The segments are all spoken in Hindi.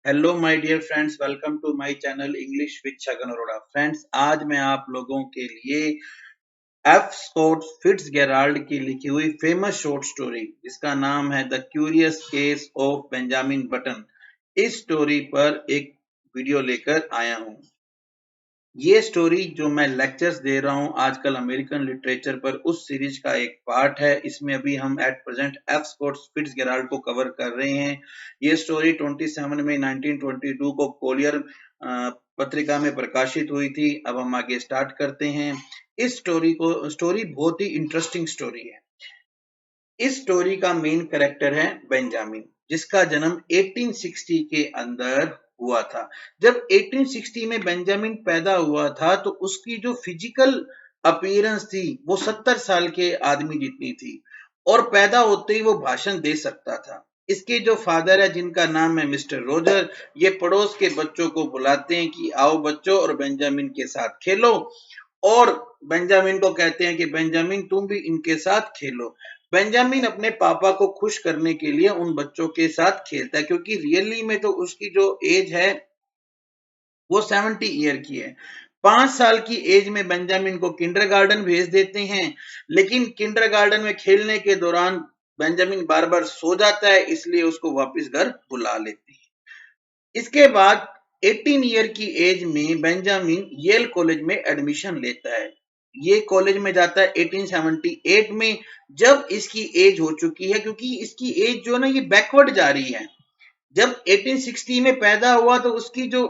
Hello my dear friends, welcome to my channel English with Chhagan Arora. Friends, आज मैं आप लोगों के लिए एफ स्कॉट फिट्जगेराल्ड की लिखी हुई फेमस शॉर्ट स्टोरी जिसका नाम है the curious case of Benjamin button, इस स्टोरी पर एक वीडियो लेकर आया हूं। ये स्टोरी जो मैं लेक्चर्स दे रहा हूँ आजकल अमेरिकन लिटरेचर पर, उस सीरीज का एक पार्ट है। इसमें अभी हम at present F Scott Fitzgerald को कवर कर रहे हैं। ये स्टोरी 27 मई 1922 को कोलियर पत्रिका में प्रकाशित हुई थी। अब हम आगे स्टार्ट करते हैं। इस स्टोरी बहुत ही इंटरेस्टिंग स्टोरी है। इस स्टोरी का मेन कैरेक्टर है बेंजामिन, जिसका जन्म 1860 के अंदर हुआ था। जब 1860 में बेंजामिन पैदा हुआ था तो उसकी जो फिजिकल अपीयरेंस थी वो 70 साल के आदमी जितनी थी, और पैदा होते ही वो भाषण दे सकता था। इसके जो फादर है, जिनका नाम है मिस्टर रोजर, ये पड़ोस के बच्चों को बुलाते हैं कि आओ बच्चों और बेंजामिन के साथ खेलो, और बेंजामिन को कहते हैं कि बेंजामिन तुम भी इनके साथ खेलो। बेंजामिन अपने पापा को खुश करने के लिए उन बच्चों के साथ खेलता है, क्योंकि रियली में तो उसकी जो एज है वो 70 ईयर की है। 5 साल की एज में बेंजामिन को किंडरगार्टन भेज देते हैं, लेकिन किंडरगार्टन में खेलने के दौरान बेंजामिन बार बार सो जाता है, इसलिए उसको वापस घर बुला लेते हैं। इसके बाद 18 ईयर की एज में बेंजामिन येल कॉलेज में एडमिशन लेता है। ये कॉलेज में जाता है 1878 में, जब इसकी एज हो चुकी है, क्योंकि इसकी एज जो है ना ये बैकवर्ड जा रही है। जब 1860 में पैदा हुआ तो उसकी जो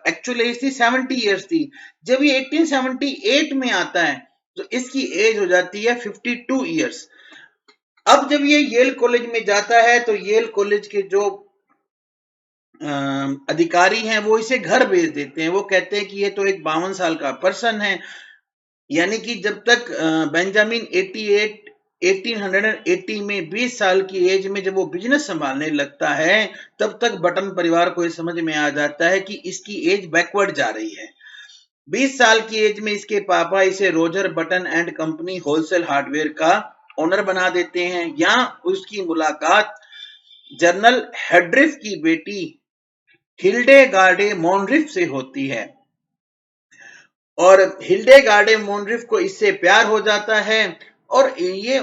एक्चुअल एज थी 70 ईयर्स थी। जब ये 1878 में आता है तो इसकी एज हो जाती है 52 ईयर्स। अब जब ये येल कॉलेज में जाता है तो येल कॉलेज के जो अधिकारी हैं वो इसे घर भेज देते हैं। वो कहते हैं कि ये तो एक 52 साल का पर्सन है, यानी कि जब तक बेंजामिन 1880 में 20 साल की एज में जब वो बिजनेस संभालने लगता है, तब तक बटन परिवार को ये समझ में आ जाता है कि इसकी एज बैकवर्ड जा रही है। 20 साल की एज में इसके पापा इसे Roger button and company wholesale hardware का ओनर बना देते हैं। यहाँ उसकी मुलाकात जनरल हेड्रिफ की बेटी हिल्डेगार्डे मोनरिफ से होती है, और हिल्डेगार्डे मोनरिफ को इससे प्यार हो जाता है। और ये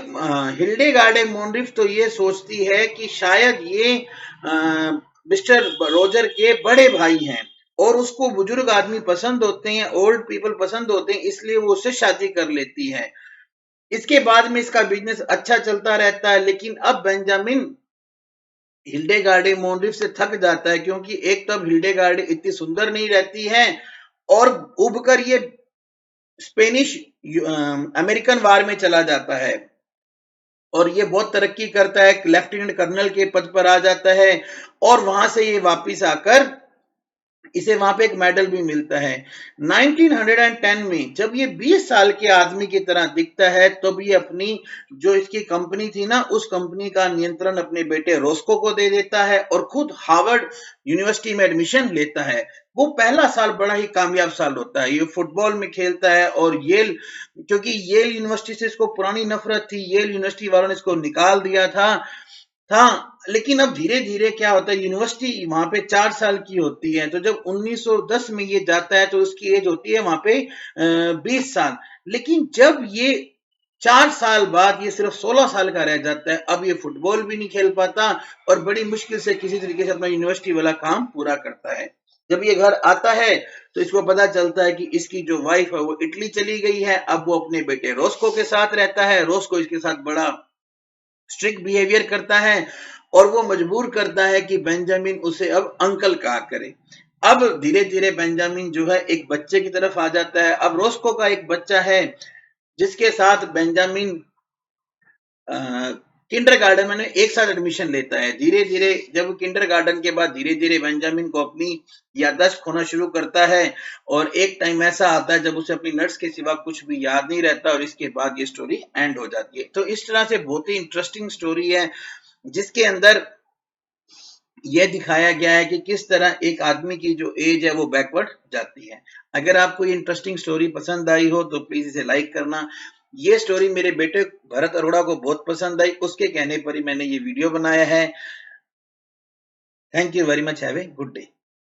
हिल्डेगार्डे मोनरिफ तो ये सोचती है कि शायद ये मिस्टर रोजर के बड़े भाई हैं, और उसको बुजुर्ग आदमी पसंद होते हैं, ओल्ड पीपल पसंद होते हैं, इसलिए वो उससे शादी कर लेती है। इसके बाद में इसका बिजनेस अच्छा चलता रहता है, लेकिन अब बेंजामिन हिल्डेगार्डे मोनरिफ से थक जाता है, क्योंकि एक तब हिल्डेगार्डे इतनी सुंदर नहीं रहती है, और उबकर ये स्पेनिश अमेरिकन वार में चला जाता है, और ये बहुत तरक्की करता है, लेफ्टिनेंट कर्नल के पद पर आ जाता है, और वहां से ये वापिस आकर इसे वहां पे एक मेडल भी मिलता है। 1910 में जब ये 20 साल के आदमी की तरह दिखता है, तब ये अपनी जो इसकी कंपनी थी ना, उस कंपनी का नियंत्रण अपने बेटे रोस्को को दे देता है, और खुद हार्वर्ड यूनिवर्सिटी में एडमिशन लेता है। वो पहला साल बड़ा ही कामयाब साल होता है। ये फुटबॉल में खेलता है, और येल, क्योंकि येल यूनिवर्सिटी से इसको पुरानी नफरत थी, येल यूनिवर्सिटी वालों ने इसको निकाल दिया था। लेकिन अब धीरे धीरे क्या होता है, यूनिवर्सिटी वहां पे 4 साल की होती है, तो जब 1910 में ये जाता है तो उसकी एज होती है वहां पे 20 साल। लेकिन जब ये 4 साल बाद ये सिर्फ 16 साल का रह जाता है, अब ये फुटबॉल भी नहीं खेल पाता, और बड़ी मुश्किल से किसी तरीके से अपना यूनिवर्सिटी वाला काम पूरा करता है। जब ये घर आता है तो इसको पता चलता है कि इसकी जो वाइफ है वो इटली चली गई है। अब वो अपने बेटे रोस्को के साथ रहता है। रोस्को इसके साथ बड़ा स्ट्रिक्ट बिहेवियर करता है, और वो मजबूर करता है कि बेंजामिन उसे अब अंकल कहा करे। अब धीरे धीरे बेंजामिन जो है एक बच्चे की तरफ आ जाता है। अब रोस्को का एक बच्चा है जिसके साथ बेंजामिन किंडर गार्डन में एक साथ एडमिशन लेता है। धीरे धीरे जब किंडर गार्डन के बाद धीरे धीरे बेंजामिन को अपनी याददाश्त खोना शुरू करता है, और एक टाइम ऐसा आता है जब उसे अपनी नर्स के सिवा कुछ भी याद नहीं रहता, और इसके बाद ये स्टोरी एंड हो जाती है। तो इस तरह से बहुत ही इंटरेस्टिंग स्टोरी है, जिसके अंदर यह दिखाया गया है कि किस तरह एक आदमी की जो एज है वो बैकवर्ड जाती है। अगर आपको ये इंटरेस्टिंग स्टोरी पसंद आई हो तो प्लीज इसे लाइक करना। ये स्टोरी मेरे बेटे भरत अरोड़ा को बहुत पसंद आई, उसके कहने पर ही मैंने ये वीडियो बनाया है। Thank you very much, have a good day.